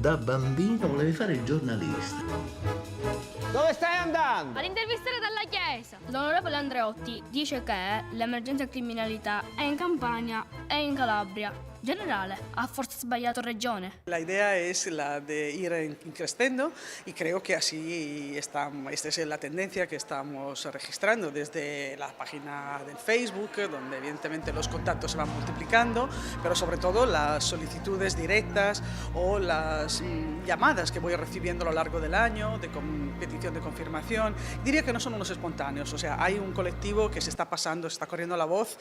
Da bambino volevi fare il giornalista. Dove stai andando? All'intervistare dalla chiesa. L'onorevole Andreotti dice che l'emergenza criminalità è in Campania e in Calabria. Generale, ha forse sbagliato regione. La idea es la de ir creciendo y creo que así esta es la tendencia que estamos registrando desde la página del Facebook, donde evidentemente los contactos se van multiplicando, pero sobre todo las solicitudes directas o las llamadas que voy recibiendo a lo largo del año de petición de confirmación. Diría que no son unos espontáneos, o sea, hay un colectivo que se está pasando, se está corriendo la voz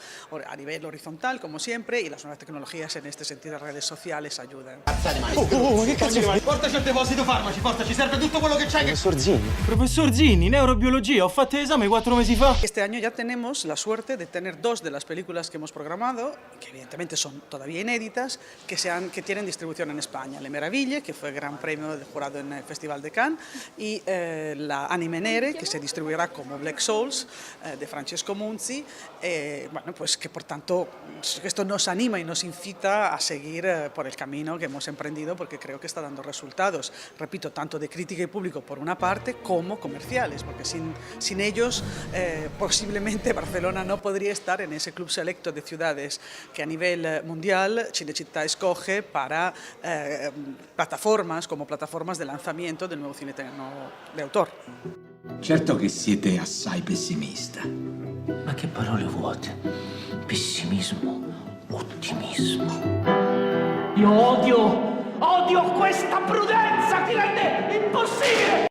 a nivel horizontal, como siempre, y las nuevas tecnologías en este sentido, las redes sociales ayudan. Che cazzo di mani? Portaci al deposito farmaci, portaci, serve tutto quello che c'hai. Professor Zinni. Professor Zinni, neurobiologia, ho fatto l'esame 4 mesi fa. Este año ya tenemos la suerte de tener dos de las películas que hemos programado, que evidentemente son todavía inéditas, que tienen distribución en España. Le Meraviglie, que fue gran premio del jurado en el Festival de Cannes, y la Anime Nere, que se distribuirá como Black Souls, de Francesco Munzi. Bueno, pues que por tanto esto nos anima y nos incita a seguir por el camino que hemos emprendido, porque creo que está dando resultados, repito, tanto de crítica y público por una parte, como comerciales, porque sin ellos posiblemente Barcelona no podría estar en ese club selecto de ciudades que a nivel mundial Cinecittà escoge para plataformas como plataformas de lanzamiento del nuevo cine italiano de autor. Certo che siete assai pessimista. Ma che parole vuote. Pessimismo, ottimismo. Io odio questa prudenza che rende impossibile